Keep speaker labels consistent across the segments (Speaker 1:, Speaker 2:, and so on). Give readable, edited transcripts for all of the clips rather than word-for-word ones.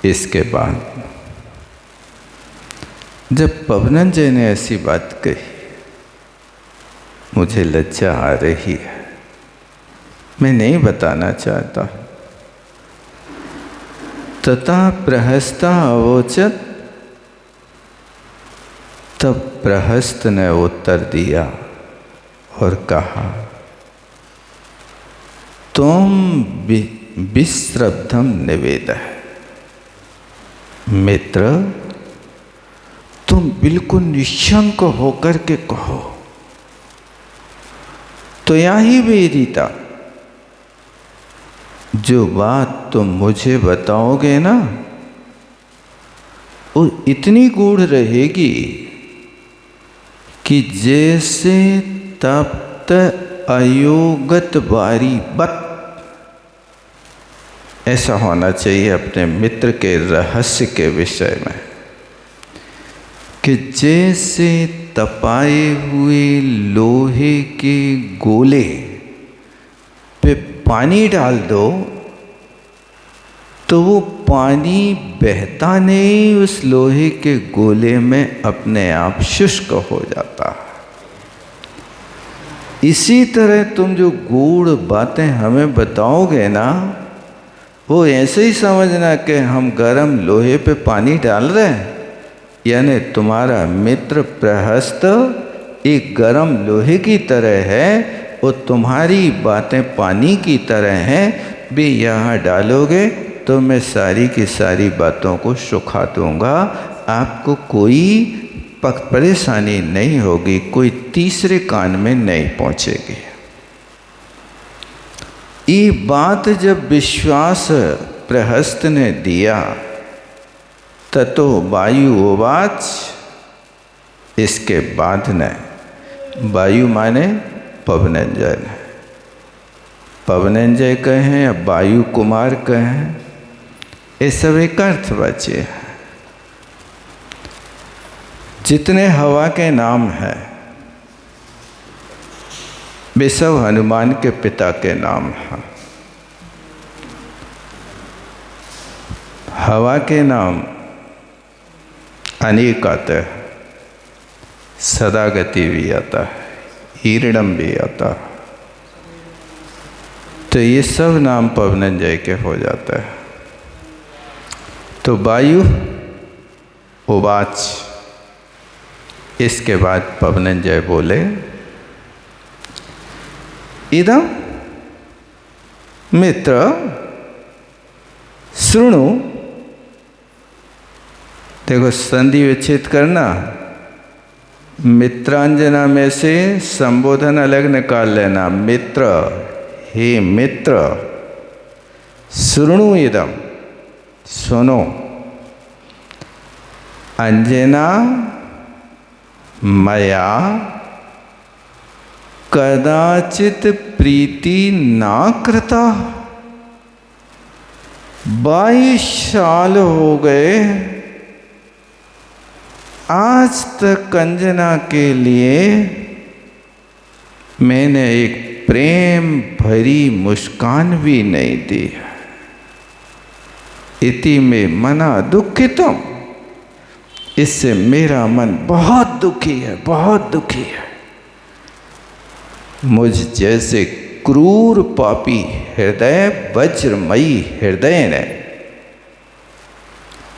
Speaker 1: इसके बाद जब पवनंजय ने ऐसी बात कही, मुझे लज्जा आ रही है, मैं नहीं बताना चाहता। तथा प्रहस्ता अवोचत, तब प्रहस्त ने उत्तर दिया और कहा, तुम विश्रब्धम निवेदः। मित्र, तुम बिल्कुल निशंक होकर के कहो। तो यही वेदिता, जो बात तुम मुझे बताओगे ना, वो इतनी गूढ़ रहेगी कि जैसे तप्त अयोगत बारी बत। ऐसा होना चाहिए अपने मित्र के रहस्य के विषय में, कि जैसे तपाए हुए लोहे के गोले पे पानी डाल दो तो वो पानी बहता नहीं, उस लोहे के गोले में अपने आप शुष्क हो जाता है। इसी तरह तुम जो गूढ़ बातें हमें बताओगे ना, वो ऐसे ही समझना कि हम गर्म लोहे पे पानी डाल रहे हैं। यानी तुम्हारा मित्र प्रहस्त एक गर्म लोहे की तरह है, वो तुम्हारी बातें पानी की तरह हैं। भी यहाँ डालोगे तो मैं सारी की सारी बातों को सुखा दूंगा, आपको कोई परेशानी नहीं होगी, कोई तीसरे कान में नहीं पहुँचेगी। ये बात जब विश्वास प्रहस्त ने दिया, ततो वायु उवाच। इसके बाद ने, वायु माने पवनंजय ने, पवनंजय कहें या वायु कुमार कहें, ये सब एक अर्थवाची है। जितने हवा के नाम हैं वे सब हनुमान के पिता के नाम हैं। हवा के नाम अनेक आते हैं, सदागति भी आता है, ईरिडम भी आता है। तो ये सब नाम पवनंजय के हो जाते हैं। तो वायु उवाच, इसके बाद पवनंजय बोले, इदं मित्र शृणु। देखो, संधि विच्छेद करना, मित्रांजना में से संबोधन अलग निकाल लेना। मित्र, हे मित्र, शृणु इदं, सुनो। अंजना मया कदाचित प्रीति ना कृता। 22 साल हो गए, आज तक अंजना के लिए मैंने एक प्रेम भरी मुस्कान भी नहीं दी। इति में मना दुखितम, इससे मेरा मन बहुत दुखी है, बहुत दुखी है। मुझ जैसे क्रूर पापी हृदय, वज्रमयी हृदय ने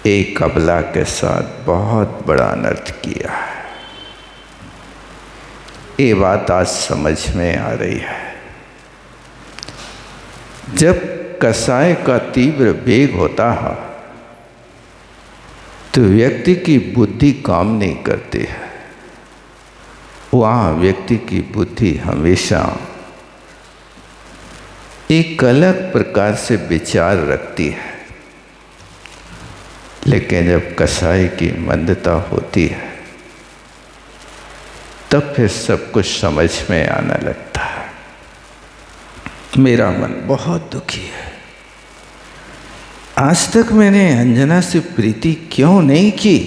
Speaker 1: एक अबला के साथ बहुत बड़ा अनर्थ किया है। ये बात आज समझ में आ रही है। जब कसाय का तीव्र वेग होता है तो व्यक्ति की बुद्धि काम नहीं करती है। वहाँ व्यक्ति की बुद्धि हमेशा एक अलग प्रकार से विचार रखती है। लेकिन जब कसाई की मंदता होती है तब फिर सब कुछ समझ में आने लगता है। मेरा मन बहुत दुखी है। आज तक मैंने अंजना से प्रीति क्यों नहीं की?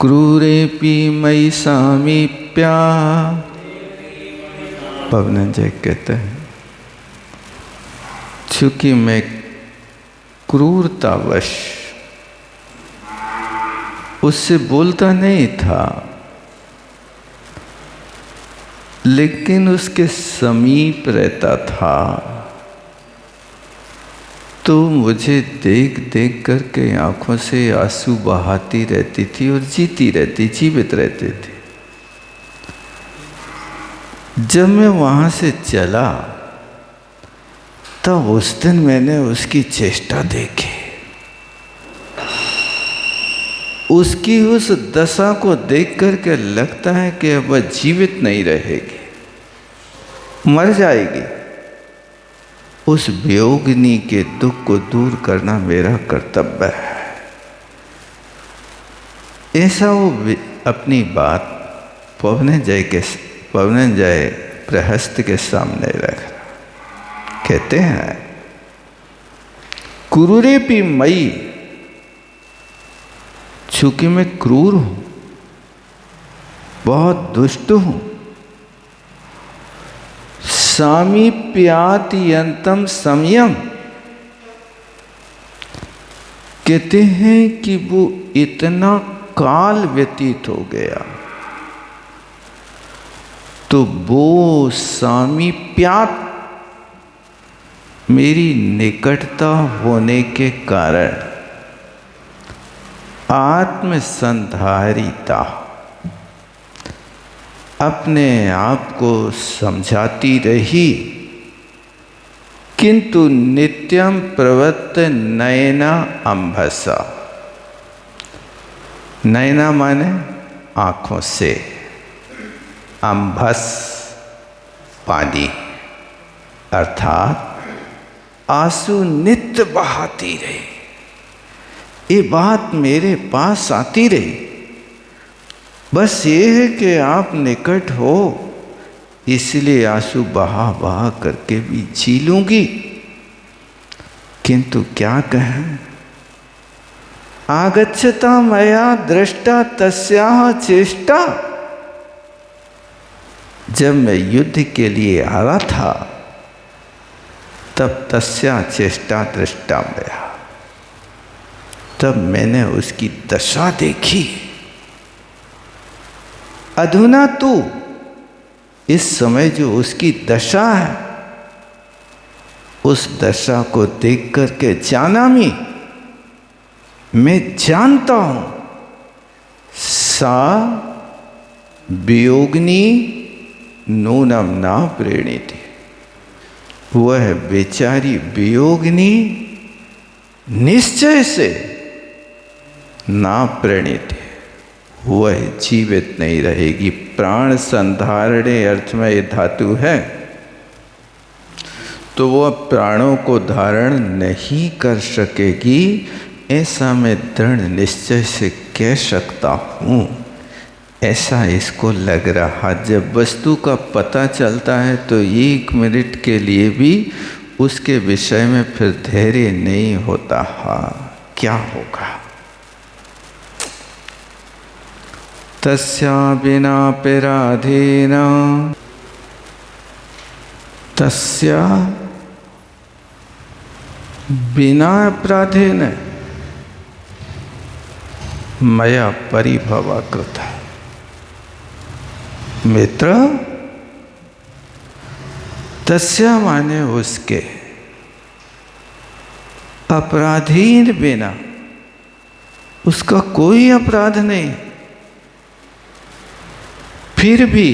Speaker 1: क्रूरेपि मयि सामीप्या, पवनंजय कहते हैं, चूंकि मैं क्रूरतावश उससे बोलता नहीं था, लेकिन उसके समीप रहता था। तो मुझे देख देख करके आंखों से आंसू बहाती रहती थी और जीवित रहती थी। जब मैं वहां से चला तब उस दिन मैंने उसकी चेष्टा देखी। उसकी उस दशा को देख करके लगता है कि अब वह जीवित नहीं रहेगी, मर जाएगी। उस वियोगिनी के दुख को दूर करना मेरा कर्तव्य है। ऐसा वो अपनी बात पवनंजय प्रहस्त के सामने रख रहा। कहते हैं, क्रूरेपी मई, चूंकि मैं क्रूर हूं, बहुत दुष्ट हूं, सामीप्यात यंतम संयम, कहते हैं कि वो इतना काल व्यतीत हो गया, तो वो सामीप्यात, मेरी निकटता होने के कारण आत्मसंधारिता, अपने आप को समझाती रही, किंतु नित्यम प्रवृत्त नयना अंभसा। नयना माने आँखों से, अंभस पानी, अर्थात आंसू नित्य बहाती रही। ये बात मेरे पास आती रही, बस ये है कि आप निकट हो, इसलिए आंसू बहा बहा करके भी जी लूंगी। किंतु क्या कहें, आगच्छता मया दृष्टा तस्याः चेष्टा। जब मैं युद्ध के लिए आ रहा था तब तस्या चेष्टा दृष्टा मया, तब मैंने उसकी दशा देखी। अधुना तू, इस समय जो उसकी दशा है, उस दशा को देख करके जानामि, मैं जानता हूं, सा वियोगिनी नूनम ना प्रेणिति, वह बेचारी वियोगिनी निश्चय से ना प्रणीत, वह जीवित नहीं रहेगी। प्राण संधारणे अर्थ में ये धातु है, तो वह प्राणों को धारण नहीं कर सकेगी, ऐसा मैं दृढ़ निश्चय से कह सकता हूँ। ऐसा इसको लग रहा। जब वस्तु का पता चलता है तो 1 मिनट के लिए भी उसके विषय में फिर धैर्य नहीं होता। हाँ, क्या होगा। तस्या बिना पराधीन, तस्या बिना अपराधेन मया परिभवा कृता। मित्र, तस्या माने उसके, अपराधीन बिना, उसका कोई अपराध नहीं, फिर भी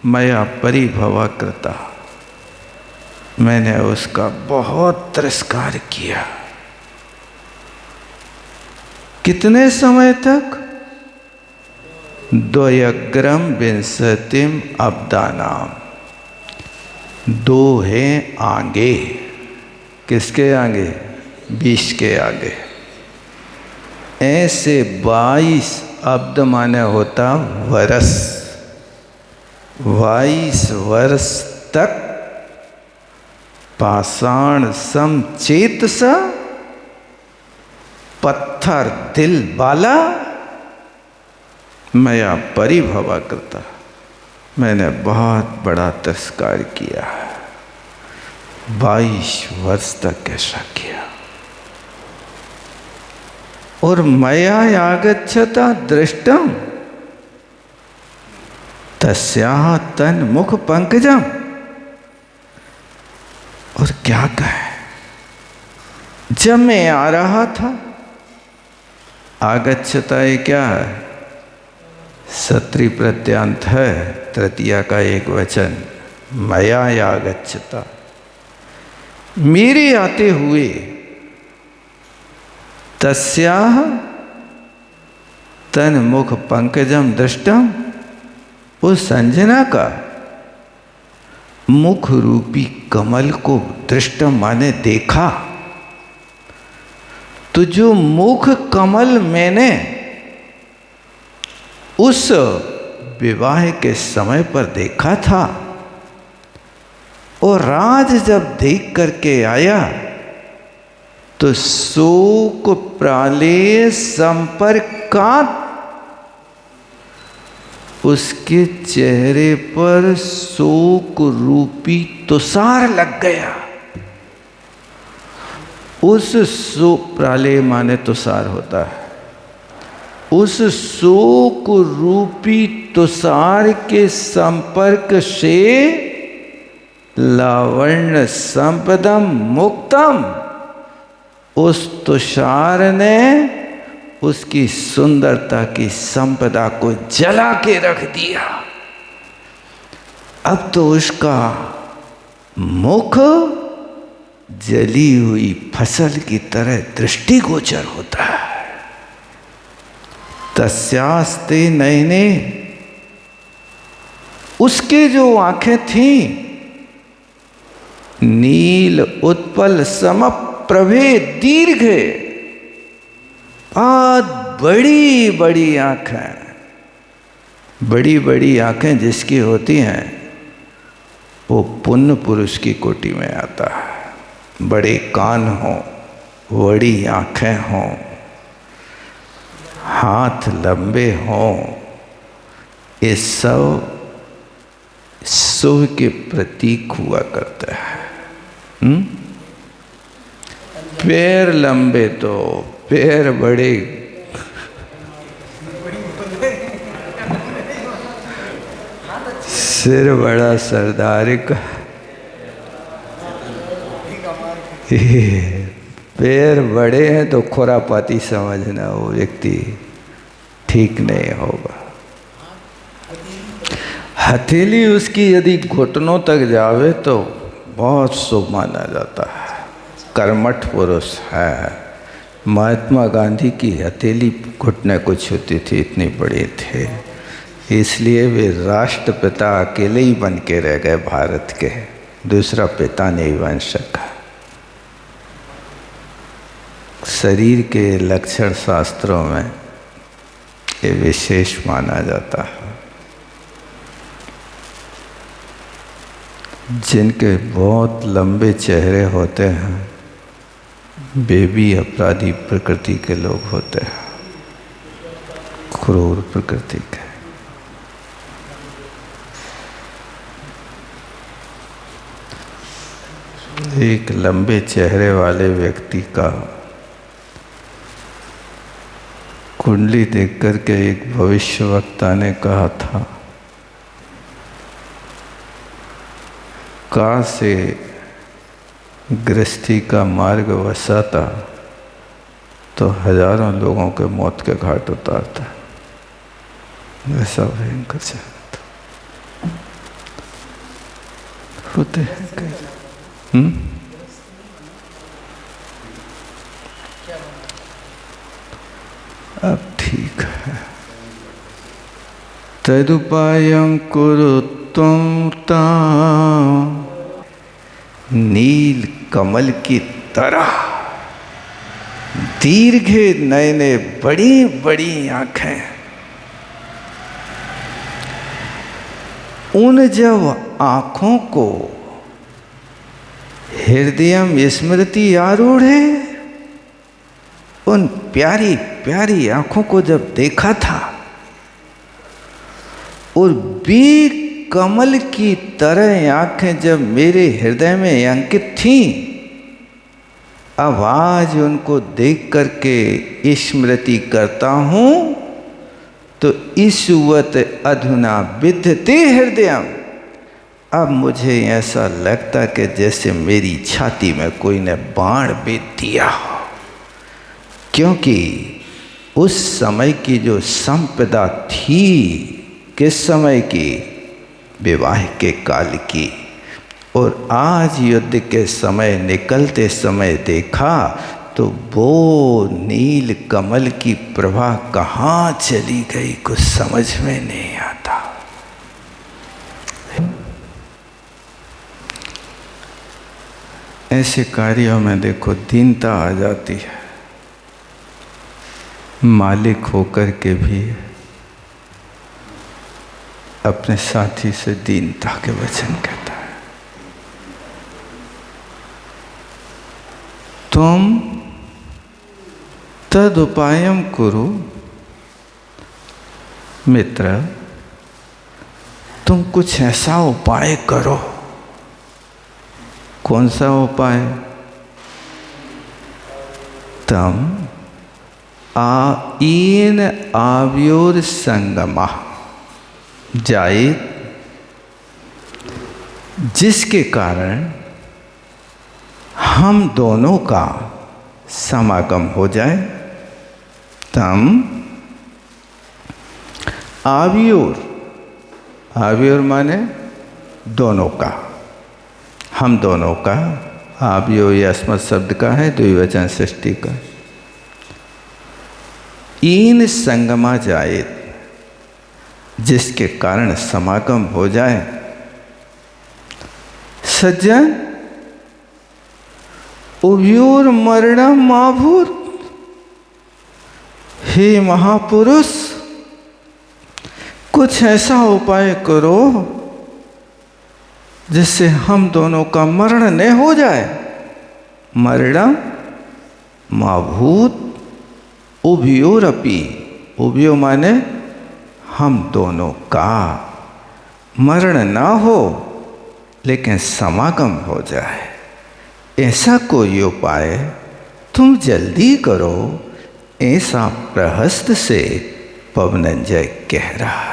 Speaker 1: मया परिभवा कृता, मैंने उसका बहुत तिरस्कार किया। कितने समय तक? द्वयग्रम विंशतिम अब्दानाम, 2 हैं आगे। किसके आगे? 20 के आगे। ऐसे 22 अब्द माने होता वर्ष, 22 वर्ष तक पाषाण सम चेतसा, पत्थर दिल वाला, मया परिभवा करता, मैंने बहुत बड़ा तिरस्कार किया। 22 वर्ष तक ऐसा किया। और मया यागच्छता दृष्टम तस्याः तन मुख पंकजम। और क्या कहे, जब मैं आ रहा था, आगच्छता ये क्या है, सत्री प्रत्यांत है, तृतीया का एक वचन, मया यागच्छता, मेरे आते हुए, तस्याः तन मुख पंकजम दृष्टम, उस संजना का मुख रूपी कमल को दृष्टम माने देखा। तो जो मुख कमल मैंने उस विवाह के समय पर देखा था, और राज जब देख करके आया तो शोक प्राले संपर्कात, उसके चेहरे पर शोक रूपी तुषार लग गया। उस शोक प्राले माने तुषार होता है, उस शोक रूपी तुषार के संपर्क से लावण्य संपदम मुक्तम, उस तुषार ने उसकी सुंदरता की संपदा को जला के रख दिया। अब तो उसका मुख जली हुई फसल की तरह दृष्टिगोचर होता है। तस्यास्ते नयने, उसके जो आंखें थीं, नील उत्पल समप्रभे दीर्घे, बहुत बड़ी बड़ी आंखें, बड़ी बड़ी आंखें जिसकी होती हैं वो पुण्य पुरुष की कोटि में आता है। बड़े कान हों, बड़ी आंखें हों, हाथ लंबे हों, ये सब शुभ के प्रतीक हुआ करता है। पैर लंबे तो पैर बड़े, सिर बड़ा सरदार का, पैर बड़े हैं तो खुरापाती समझना, वो व्यक्ति ठीक नहीं होगा। हथेली उसकी यदि घुटनों तक जावे तो बहुत शुभ माना जाता है, कर्मठ पुरुष है। महात्मा गांधी की हथेली घुटने को छूती थी, इतनी बड़ी थे, इसलिए वे राष्ट्रपिता अकेले ही बन के रह गए भारत के, दूसरा पिता नहीं बन सका। शरीर के लक्षण शास्त्रों में ये विशेष माना जाता है। जिनके बहुत लंबे चेहरे होते हैं वे भी अपराधी प्रकृति के लोग होते हैं, क्रूर प्रकृति के। एक लंबे चेहरे वाले व्यक्ति का कुंडली देख करके एक भविष्यवक्ता ने कहा था, काश से गृहस्थी का मार्ग वसाता तो हजारों लोगों के मौत के घाट उतारता। वैसा भयंकर चेहरा था। होते हैं कई। अब ठीक है। तदुपायं कुरु त्वं तां, नील कमल की तरह दीर्घे नयने, बड़ी बड़ी आंखें, उन जब आंखों को हृदयम स्मृति आरूढ़े, उन प्यारी प्यारी आंखों को जब देखा था और वे कमल की तरह आंखें जब मेरे हृदय में अंकित थीं, अब आज उनको देख करके स्मृति करता हूँ तो ईशुवत अधुना विद्यते हृदयम। अब मुझे ऐसा लगता कि जैसे मेरी छाती में कोई ने बाण बेध दिया हो, क्योंकि उस समय की जो संपदा थी, किस समय की, विवाह के काल की, और आज युद्ध के समय निकलते समय देखा तो वो नील कमल की प्रभा कहाँ चली गई, कुछ समझ में नहीं आता। ऐसे कार्यों में देखो दीनता आ जाती है। मालिक होकर के भी अपने साथी से दीनता के वचन कहता है। तुम तदुपायम कुरु, मित्र तुम कुछ ऐसा उपाय करो। कौन सा उपाय? तम इन आव्योर संगमा जाए, जिसके कारण हम दोनों का समागम हो जाए। तम आव्योर, आव्योर माने दोनों का, हम दोनों का। आव्यो अस्मत् शब्द का है, द्विवचन सृष्टि का। इन संगमा जाए, जिसके कारण समागम हो जाए। सज्जन उभयोर मरणम माभूत, हे महापुरुष कुछ ऐसा उपाय करो जिससे हम दोनों का मरण न हो जाए। मरणम माभूत उभयोरपि, उभयो माने हम दोनों का मरण ना हो लेकिन समागम हो जाए। ऐसा कोई उपाय तुम जल्दी करो, ऐसा प्रहस्त से पवनंजय कह रहा है।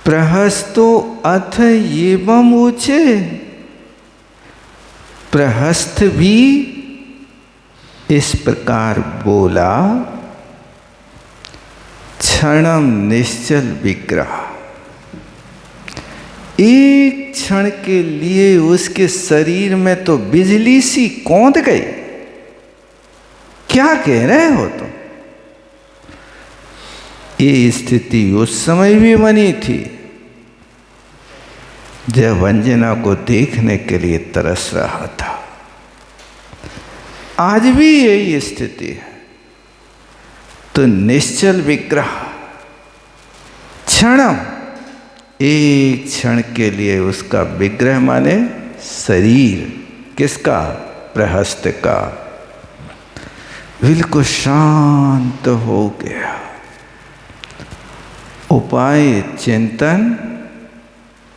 Speaker 1: प्रहस्तो अथ एवं ऊचे, प्रहस्त भी इस प्रकार बोला। क्षणम निश्चल विग्रह, एक क्षण के लिए उसके शरीर में तो बिजली सी कौंध गई। क्या कह रहे हो तुम? ये स्थिति उस समय भी बनी थी जब अंजना को देखने के लिए तरस रहा था। आज भी यही स्थिति है। तो निश्चल विग्रह, क्षणम, एक क्षण के लिए उसका विग्रह माने शरीर, किसका? प्रहस्त का, बिल्कुल शांत हो गया। उपाय चिंतन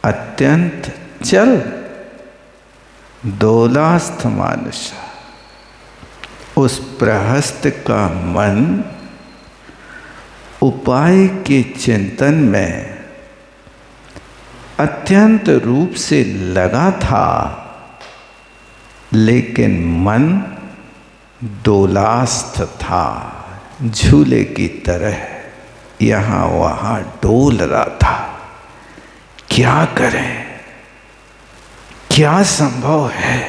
Speaker 1: अत्यंत चल, दोलास्थ मानुष। उस प्रहस्त का मन उपाय के चिंतन में अत्यंत रूप से लगा था, लेकिन मन दोलास्थ था, झूले की तरह यहाँ वहाँ डोल रहा था। क्या करें, क्या संभव है?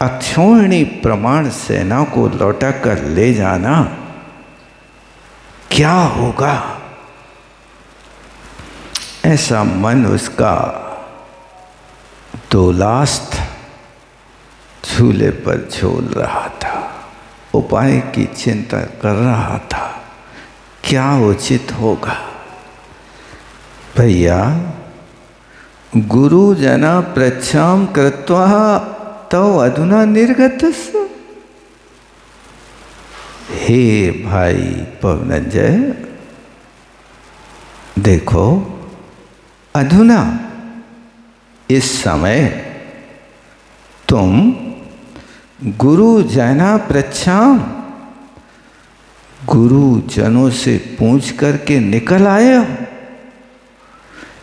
Speaker 1: अक्षौहिणी प्रमाण सेना को लौटा कर ले जाना, क्या होगा? ऐसा मन उसका दोलास्थ झूले पर झूल रहा था, उपाय की चिंता कर रहा था। क्या उचित होगा? भैया, गुरु जना प्रच्छाम कृत्वा तो अधुना निर्गतस्य। हे भाई पवनंजय, देखो अधुना इस समय तुम गुरु जना पृच्छाम, गुरुजनों से पूछ करके निकल आए हो।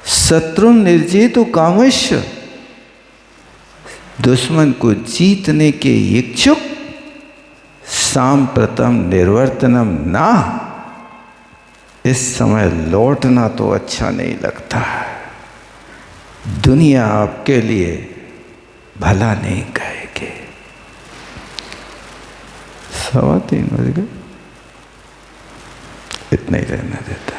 Speaker 1: शत्रु निर्जित कामश्य, दुश्मन को जीतने के इच्छुक, सांप्रतम निर्वर्तनम ना, इस समय लौटना तो अच्छा नहीं लगता है। दुनिया आपके लिए भला नहीं कहेगी। 3:15 बज गए, इतना ही रहने देते।